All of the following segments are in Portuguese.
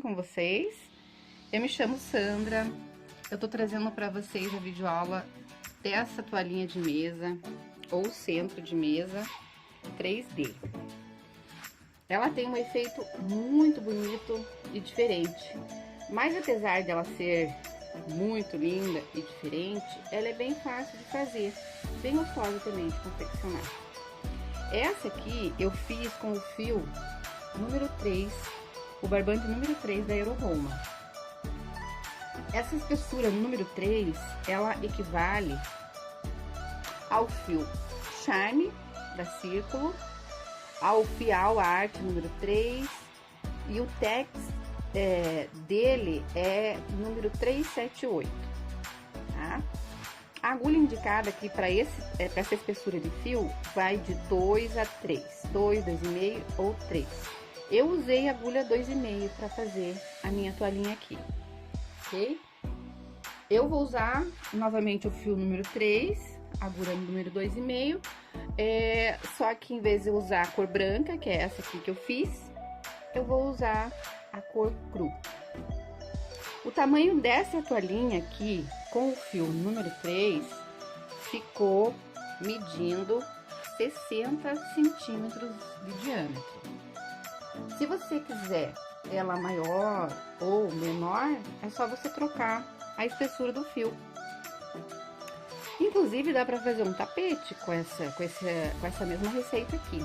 com vocês? Eu me chamo Sandra, eu tô trazendo para vocês a videoaula dessa toalhinha de mesa, ou centro de mesa, 3D. Ela tem um efeito muito bonito e diferente, mas apesar dela ser muito linda e diferente, ela é bem fácil de fazer, bem gostosa também de confeccionar. Essa aqui eu fiz com o fio número 3, o barbante número 3 da Aeroroma. Essa espessura número 3, ela equivale ao fio Charme da Círculo, ao Fial Arte número 3 e o Tex dele é número 378, tá? A agulha indicada aqui para essa espessura de fio vai de 2 a 3, 2, 2,5 ou 3. Eu usei a agulha 2,5 para fazer a minha toalhinha aqui, ok? Eu vou usar novamente o fio número 3, agulha número 2,5, só que em vez de eu usar a cor branca, que é essa aqui que eu fiz, eu vou usar a cor cru. O tamanho dessa toalhinha aqui, com o fio número 3, ficou medindo 60 centímetros de diâmetro. Se você quiser ela maior ou menor, é só você trocar a espessura do fio. Inclusive, dá para fazer um tapete com essa mesma receita aqui.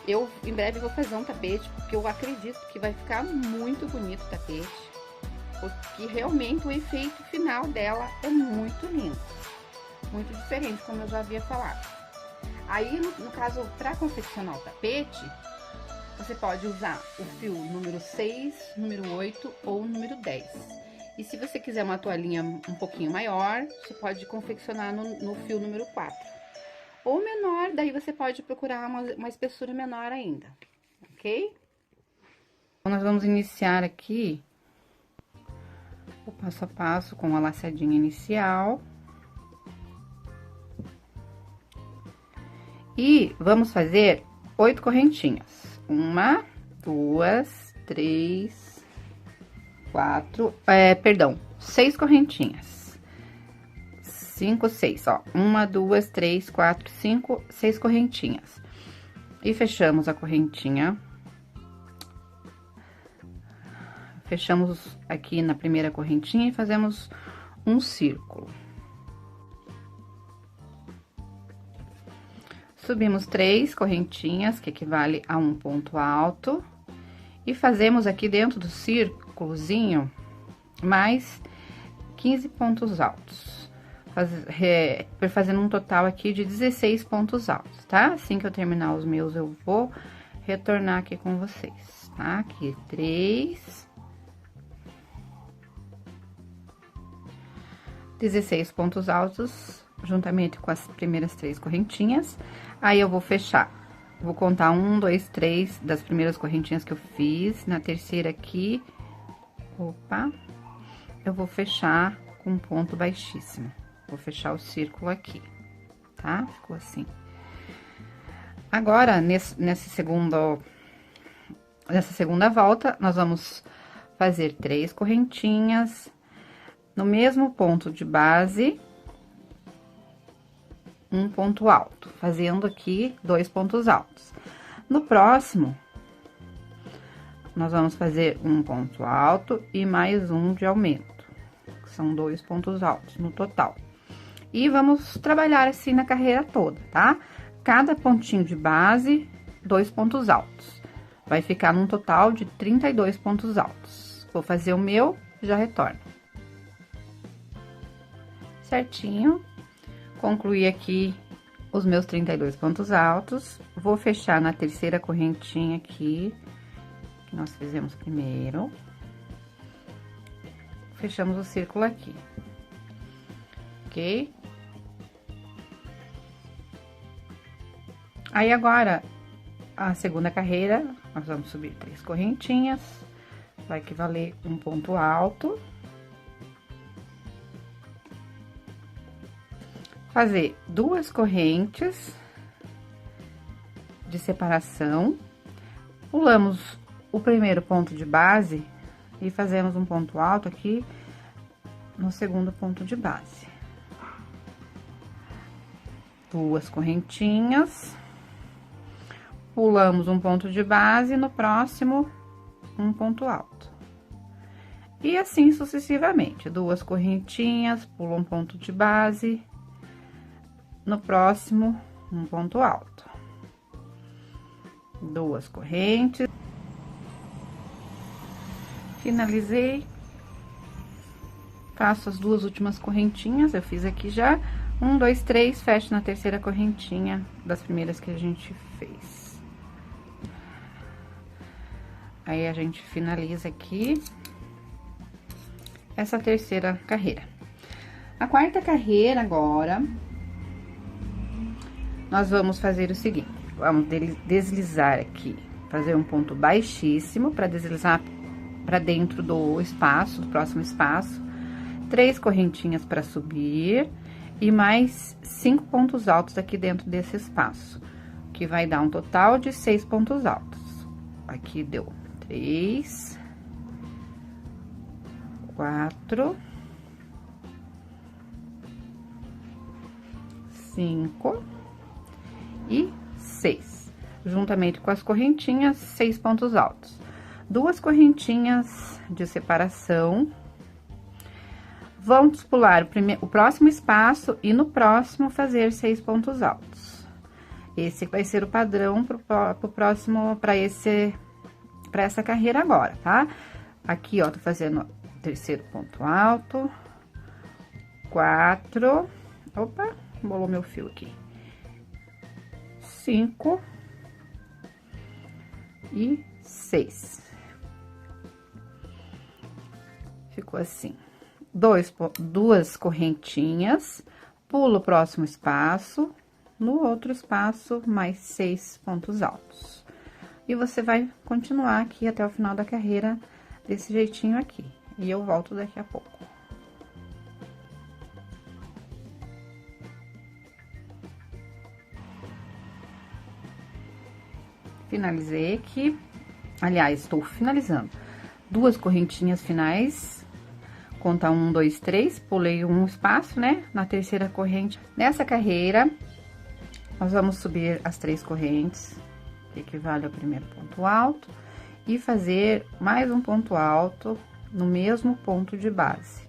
Eu, em breve, vou fazer um tapete, porque eu acredito que vai ficar muito bonito o tapete. Porque realmente o efeito final dela é muito lindo. Muito diferente, como eu já havia falado. Aí, no caso, para confeccionar o tapete, você pode usar o fio número 6, número 8 ou número 10. E se você quiser uma toalhinha um pouquinho maior, você pode confeccionar no fio número 4. Ou menor, daí você pode procurar uma espessura menor ainda, ok? Então, nós vamos iniciar aqui o passo a passo com a laçadinha inicial. E vamos fazer 8 correntinhas. 1, 2, 3, 4, 6 correntinhas. 5, 6, ó. 1, 2, 3, 4, 5, 6 correntinhas. E fechamos a correntinha. Fechamos aqui na primeira correntinha e fazemos um círculo. Subimos 3 correntinhas, que equivale a um ponto alto. E fazemos aqui dentro do círculozinho mais 15 pontos altos. Fazendo um total aqui de 16 pontos altos, tá? Assim que eu terminar os meus, eu vou retornar aqui com vocês, tá? Aqui, 3... 16 pontos altos, juntamente com as primeiras 3 correntinhas. Aí, eu vou fechar, vou contar 1, 2, 3 das primeiras correntinhas que eu fiz. Na terceira aqui, opa, eu vou fechar com um ponto baixíssimo. Vou fechar o círculo aqui, tá? Ficou assim. Agora, nessa segunda volta, nós vamos fazer 3 correntinhas no mesmo ponto de base, um ponto alto, fazendo aqui 2 pontos altos. No próximo, nós vamos fazer um ponto alto e mais um de aumento, que são 2 pontos altos no total. E vamos trabalhar assim na carreira toda, tá? Cada pontinho de base, 2 pontos altos. Vai ficar num total de 32 pontos altos. Vou fazer o meu, já retorno. Certinho. Concluí aqui os meus 32 pontos altos. Vou fechar na terceira correntinha aqui, que nós fizemos primeiro. Fechamos o círculo aqui, ok? Aí, agora, a segunda carreira, nós vamos subir 3 correntinhas, vai equivaler um ponto alto. Fazer 2 correntes de separação, pulamos o primeiro ponto de base E fazemos um ponto alto aqui no segundo ponto de base. 2 correntinhas, pulamos um ponto de base, no próximo, um ponto alto. E assim sucessivamente, 2 correntinhas, pula um ponto de base, no próximo, um ponto alto. 2 correntes. Finalizei. Faço as 2 últimas correntinhas, eu fiz aqui já. 1, 2, 3, fecho na terceira correntinha das primeiras que a gente fez. Aí, a gente finaliza aqui essa terceira carreira. A quarta carreira, agora, nós vamos fazer o seguinte. Vamos deslizar aqui, fazer um ponto baixíssimo para deslizar para dentro do espaço, do próximo espaço. 3 correntinhas para subir e mais 5 pontos altos aqui dentro desse espaço, que vai dar um total de 6 pontos altos. Aqui deu 3, 4, 5 e 6. Juntamente com as correntinhas, 6 pontos altos. 2 correntinhas de separação. Vamos pular o próximo espaço e no próximo fazer 6 pontos altos. Esse vai ser o padrão pro próximo, para essa carreira agora, tá? Aqui, ó, tô fazendo o terceiro ponto alto. 4. Opa, embolou meu fio aqui. 5 e 6. Ficou assim. 2 correntinhas, pulo o próximo espaço, no outro espaço, mais 6 pontos altos. E você vai continuar aqui até o final da carreira desse jeitinho aqui. E eu volto daqui a pouco. Finalizei aqui. Aliás, estou finalizando. 2 correntinhas finais. Conta 1, 2, 3, pulei um espaço, né? Na terceira corrente. Nessa carreira, nós vamos subir as 3 correntes, que equivale ao primeiro ponto alto, e fazer mais um ponto alto no mesmo ponto de base.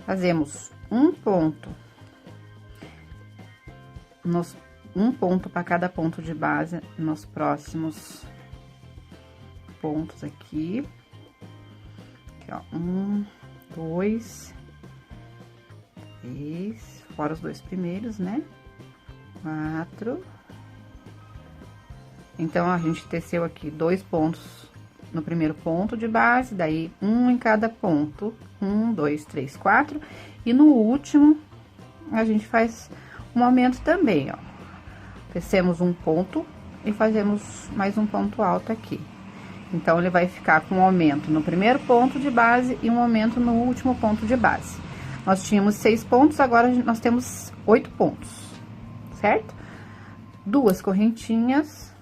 Fazemos um ponto, um ponto para cada ponto de base nos próximos pontos aqui. Ó, 1, 2, 3, fora os 2 primeiros, né? 4. Então, a gente teceu aqui 2 pontos no primeiro ponto de base, daí um em cada ponto. 1, 2, 3, 4. E no último, a gente faz um aumento também, ó. Tecemos um ponto e fazemos mais um ponto alto aqui. Então, ele vai ficar com um aumento no primeiro ponto de base e um aumento no último ponto de base. Nós tínhamos 6 pontos, agora nós temos 8 pontos, certo? 2 correntinhas.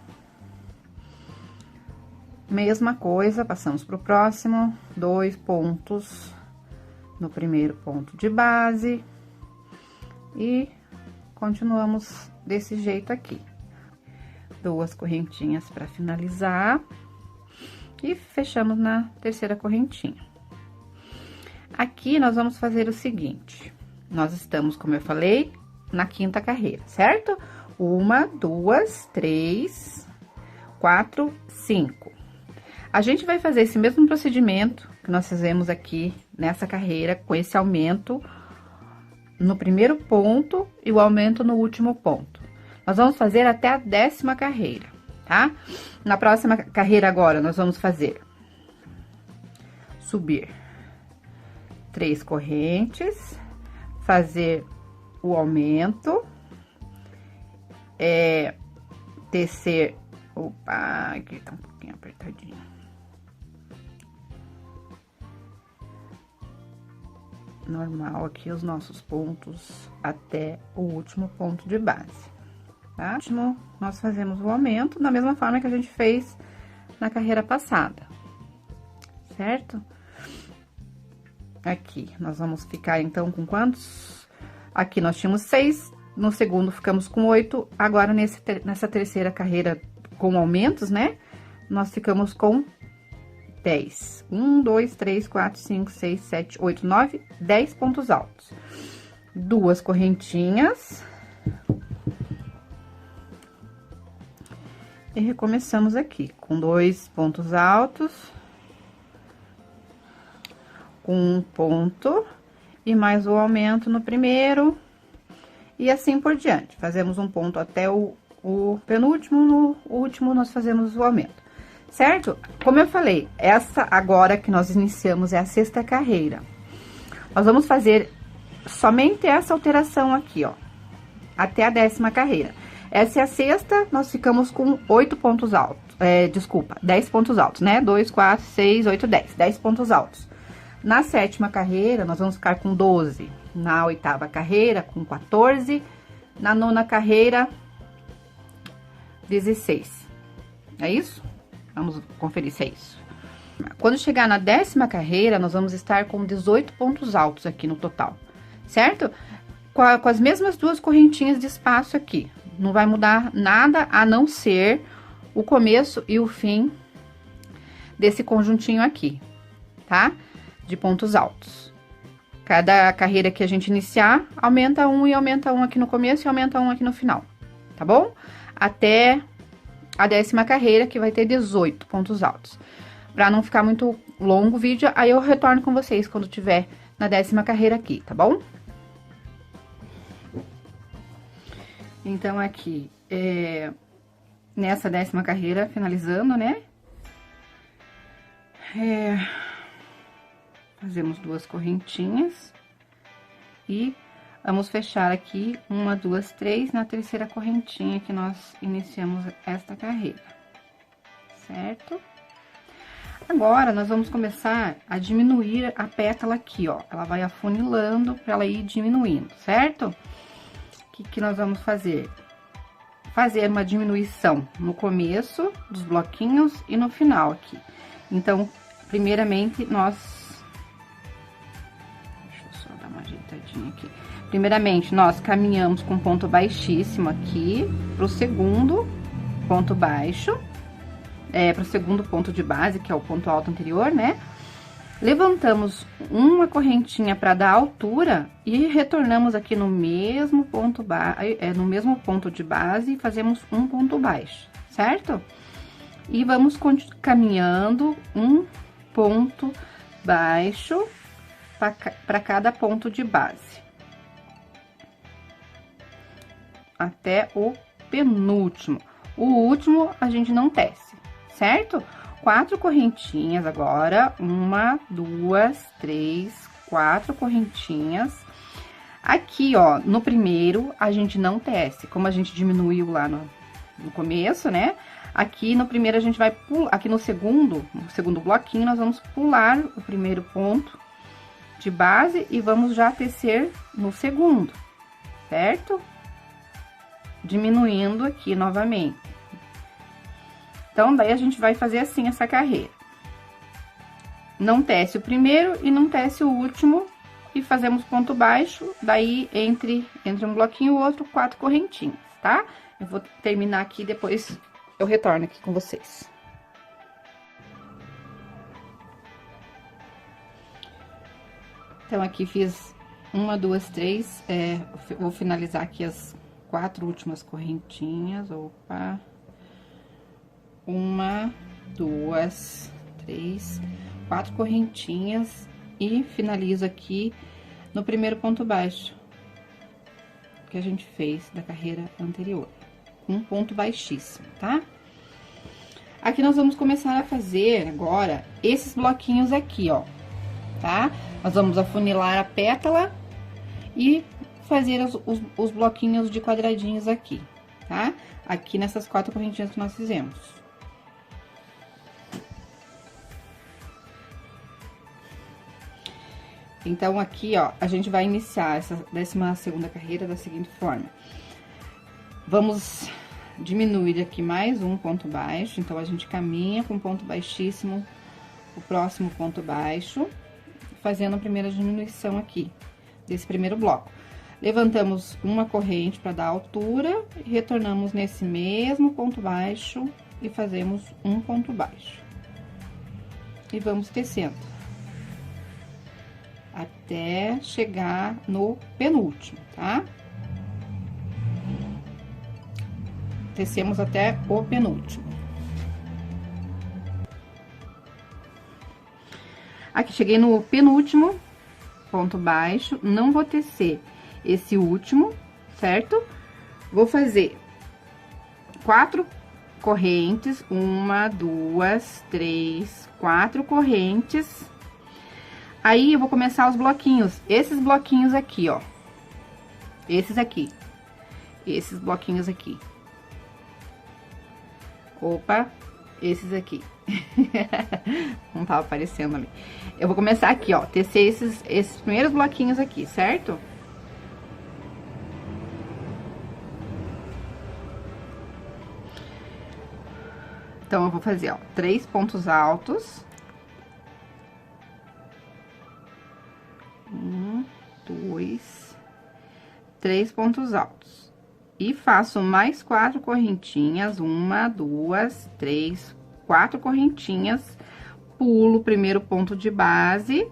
Mesma coisa, passamos pro próximo. 2 pontos no primeiro ponto de base. E continuamos desse jeito aqui. 2 correntinhas para finalizar. E fechamos na terceira correntinha. Aqui, nós vamos fazer o seguinte. Nós estamos, como eu falei, na quinta carreira, certo? 1, 2, 3, 4, 5. A gente vai fazer esse mesmo procedimento que nós fizemos aqui nessa carreira, com esse aumento no primeiro ponto e o aumento no último ponto. Nós vamos fazer até a 10ª carreira. Tá? Na próxima carreira agora, nós vamos fazer subir 3 correntes, fazer o aumento, tecer, opa, aqui tá um pouquinho apertadinho. Normal aqui os nossos pontos até o último ponto de base. Tá? Último, nós fazemos o aumento da mesma forma que a gente fez na carreira passada. certo? Aqui, nós vamos ficar, então, com quantos? Aqui nós tínhamos 6, no segundo ficamos com 8, agora nessa terceira carreira com aumentos, né? Nós ficamos com 10. 1, 2, 3, 4, 5, 6, 7, 8, 9, 10 pontos altos. 2 correntinhas. E recomeçamos aqui, com 2 pontos altos. Com 1 ponto. E mais o aumento no primeiro. E assim por diante. Fazemos um ponto até o penúltimo, no último nós fazemos o aumento. Certo? Como eu falei, essa agora que nós iniciamos é a sexta carreira. Nós vamos fazer somente essa alteração aqui, ó, até a 10ª carreira. Essa é a sexta, nós ficamos com 8 pontos altos, 10 pontos altos, né? 2, 4, 6, 8, 10, 10 pontos altos. Na 7ª carreira, nós vamos ficar com 12. Na 8ª carreira, com 14. Na 9ª carreira, 16. É isso? Vamos conferir se é isso. Quando chegar na 10ª carreira, nós vamos estar com 18 pontos altos aqui no total, certo? Com as mesmas 2 correntinhas de espaço aqui. Não vai mudar nada a não ser o começo e o fim desse conjuntinho aqui, tá? De pontos altos. Cada carreira que a gente iniciar, aumenta 1 e aumenta 1 aqui no começo e aumenta 1 aqui no final, tá bom? Até a 10ª carreira, que vai ter 18 pontos altos. Pra não ficar muito longo o vídeo, aí eu retorno com vocês quando tiver na 10ª carreira aqui, tá bom? Então, aqui, nessa 10ª carreira, finalizando, né? Fazemos 2 correntinhas. E vamos fechar aqui 1, 2, 3 na terceira correntinha que nós iniciamos esta carreira, certo? Agora, nós vamos começar a diminuir a pétala aqui, ó. Ela vai afunilando para ela ir diminuindo, certo? O que nós vamos fazer? Fazer uma diminuição no começo dos bloquinhos e no final aqui. Então, primeiramente, deixa eu só dar uma ajeitadinha aqui. Primeiramente, nós caminhamos com ponto baixíssimo aqui pro segundo ponto baixo, pro segundo ponto de base, que é o ponto alto anterior, né? Levantamos uma correntinha para dar altura e retornamos aqui no mesmo ponto no mesmo ponto de base e fazemos um ponto baixo, certo? E vamos caminhando um ponto baixo para cada ponto de base. Até o penúltimo. O último a gente não tece, certo? 4 correntinhas agora, 1, 2, 3, 4 correntinhas. Aqui, ó, no primeiro a gente não tece, como a gente diminuiu lá no começo, né? Aqui no primeiro a gente vai pular, aqui no segundo bloquinho, nós vamos pular o primeiro ponto de base e vamos já tecer no segundo, certo? Diminuindo aqui novamente. Então, daí a gente vai fazer assim essa carreira. Não tece o primeiro e não tece o último e fazemos ponto baixo, daí entre um bloquinho e o outro, 4 correntinhas, tá? Eu vou terminar aqui, depois eu retorno aqui com vocês. Então, aqui fiz 1, 2, 3, vou finalizar aqui as 4 últimas correntinhas, opa. 1, 2, 3, 4 correntinhas e finalizo aqui no primeiro ponto baixo que a gente fez da carreira anterior, um ponto baixíssimo, tá? Aqui nós vamos começar a fazer agora esses bloquinhos aqui, ó, tá? Nós vamos afunilar a pétala e fazer os bloquinhos de quadradinhos aqui, tá? Aqui nessas 4 correntinhas que nós fizemos. Então, aqui, ó, a gente vai iniciar essa 12ª carreira da seguinte forma. Vamos diminuir aqui mais um ponto baixo, então, a gente caminha com ponto baixíssimo o próximo ponto baixo, fazendo a primeira diminuição aqui, desse primeiro bloco. Levantamos uma corrente para dar altura, retornamos nesse mesmo ponto baixo e fazemos um ponto baixo. E vamos tecendo. Até chegar no penúltimo, tá? Tecemos até o penúltimo. Aqui, cheguei no penúltimo ponto baixo, não vou tecer esse último, certo? Vou fazer 4 correntes, 1, 2, 3, 4 correntes. Aí, eu vou começar os bloquinhos, esses bloquinhos aqui, ó. Esses aqui. Esses bloquinhos aqui. Opa, esses aqui. Não tava aparecendo ali. Eu vou começar aqui, ó, tecer esses primeiros bloquinhos aqui, certo? Então, eu vou fazer, ó, 3 pontos altos. 1, 2, 3 pontos altos. E faço mais 4 correntinhas, 1, 2, 3, 4 correntinhas, pulo o primeiro ponto de base,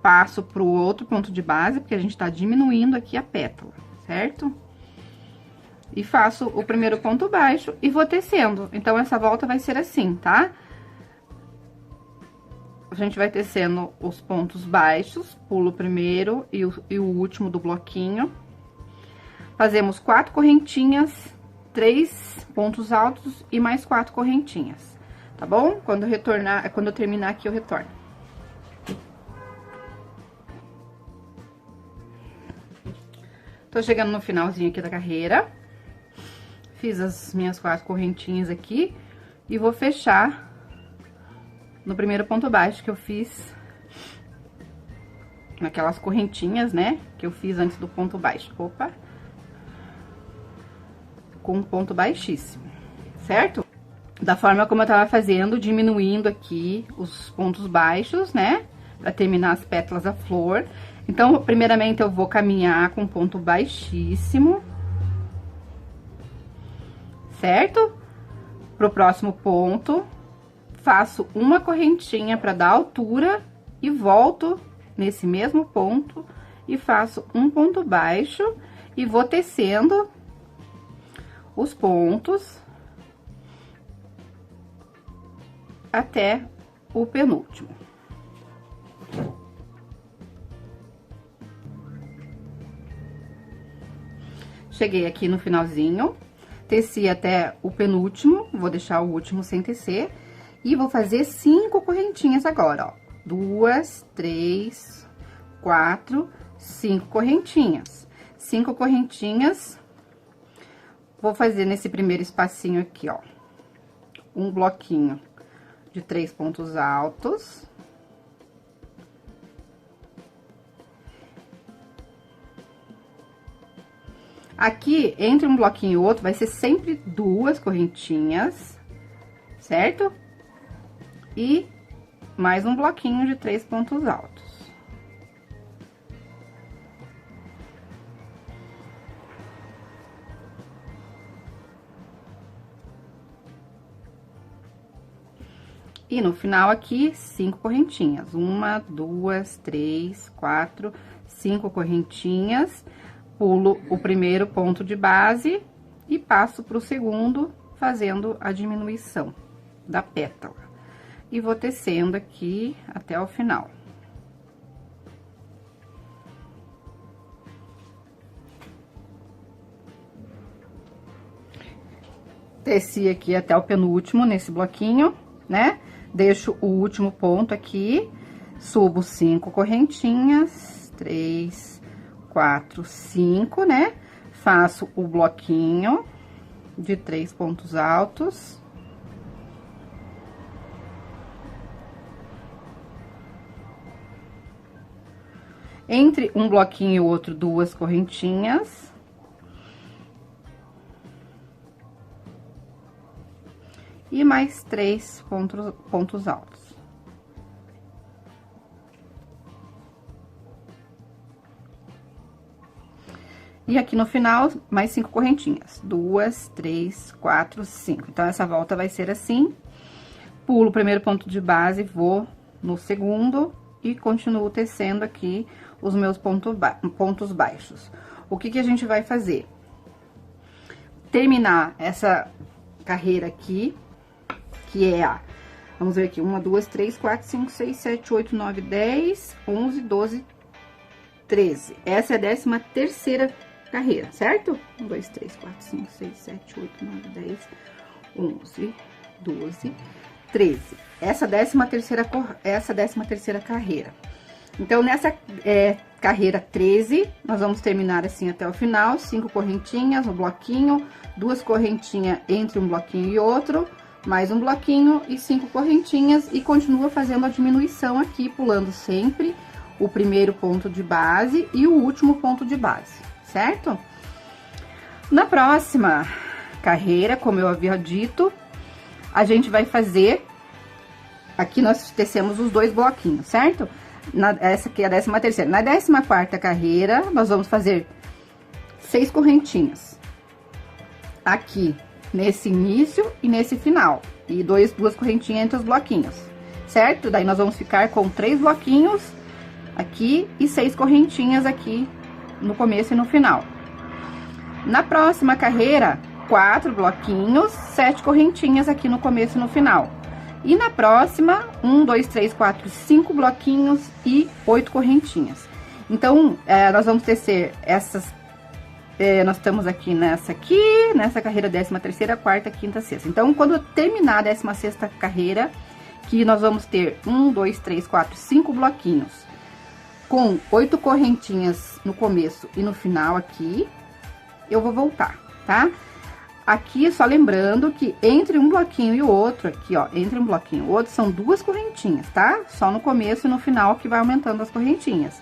passo pro outro ponto de base, porque a gente tá diminuindo aqui a pétala, certo? E faço o primeiro ponto baixo e vou tecendo. Então, essa volta vai ser assim, tá? A gente vai tecendo os pontos baixos, pulo o primeiro e o último do bloquinho. Fazemos 4 correntinhas, 3 pontos altos e mais 4 correntinhas, tá bom? Quando eu terminar aqui, eu retorno. Tô chegando no finalzinho aqui da carreira. Fiz as minhas 4 correntinhas aqui e vou fechar no primeiro ponto baixo que eu fiz, naquelas correntinhas, né, que eu fiz antes do ponto baixo. Opa! Com um ponto baixíssimo, certo? Da forma como eu tava fazendo, diminuindo aqui os pontos baixos, né, pra terminar as pétalas da flor. Então, primeiramente, eu vou caminhar com ponto baixíssimo, certo? Pro próximo ponto, faço uma correntinha pra dar altura e volto nesse mesmo ponto e faço um ponto baixo e vou tecendo os pontos até o penúltimo. Cheguei aqui no finalzinho, teci até o penúltimo, vou deixar o último sem tecer, e vou fazer 5 correntinhas agora, ó. 2, 3, 4, 5 correntinhas. 5 correntinhas, vou fazer nesse primeiro espacinho aqui, ó, um bloquinho de 3 pontos altos. Aqui, entre um bloquinho e outro, vai ser sempre 2 correntinhas, certo? E mais um bloquinho de 3 pontos altos. E no final aqui, 5 correntinhas. 1, 2, 3, 4, 5 correntinhas. Pulo o primeiro ponto de base e passo pro segundo, fazendo a diminuição da pétala. E vou tecendo aqui até o final. Teci aqui até o penúltimo nesse bloquinho, né? Deixo o último ponto aqui, subo 5 correntinhas, 3, 4, 5, né? Faço o bloquinho de 3 pontos altos. Entre um bloquinho e o outro, 2 correntinhas. E mais 3 pontos altos. E aqui no final, mais 5 correntinhas. 2, 3, 4, 5. Então, essa volta vai ser assim. Pulo o primeiro ponto de base, vou no segundo e continuo tecendo aqui os meus pontos baixos. O que que a gente vai fazer? Terminar essa carreira aqui, que é a... Vamos ver aqui, 1, 2, 3, 4, 5, 6, 7, 8, 9, 10, 11, 12, 13. Essa é a 13ª carreira, certo? 1, 2, 3, 4, 5, 6, 7, 8, 9, 10, 11, 12, 13. Essa 13ª carreira. Então, nessa carreira 13, nós vamos terminar assim até o final, 5 correntinhas no bloquinho, 2 correntinhas entre um bloquinho e outro, mais um bloquinho e 5 correntinhas, e continua fazendo a diminuição aqui, pulando sempre o primeiro ponto de base e o último ponto de base, certo? Na próxima carreira, como eu havia dito, a gente vai fazer... Aqui nós tecemos os 2 bloquinhos, certo? Essa aqui é a 13ª. Na 14ª carreira, nós vamos fazer 6 correntinhas. Aqui, nesse início e nesse final. E 2 correntinhas entre os bloquinhos, certo? Daí, nós vamos ficar com 3 bloquinhos aqui e 6 correntinhas aqui no começo e no final. Na próxima carreira, 4 bloquinhos, 7 correntinhas aqui no começo e no final. E na próxima, 1, 2, 3, 4, 5 bloquinhos e 8 correntinhas. Então, nós vamos tecer essas... nós estamos aqui nessa carreira 13ª, 4ª, 5ª, 6ª. Então, quando terminar a 16ª carreira, que nós vamos ter 1, 2, 3, 4, 5 bloquinhos com 8 correntinhas no começo e no final aqui, eu vou voltar, tá? Aqui, só lembrando que entre um bloquinho e o outro, aqui, ó, entre um bloquinho e o outro, são 2 correntinhas, tá? Só no começo e no final que vai aumentando as correntinhas.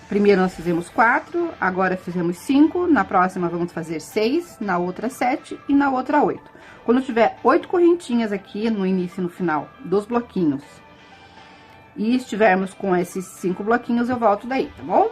Primeiro nós fizemos 4, agora fizemos 5, na próxima vamos fazer 6, na outra 7 e na outra 8. Quando tiver 8 correntinhas aqui no início e no final dos bloquinhos, e estivermos com esses 5 bloquinhos, eu volto daí, tá bom?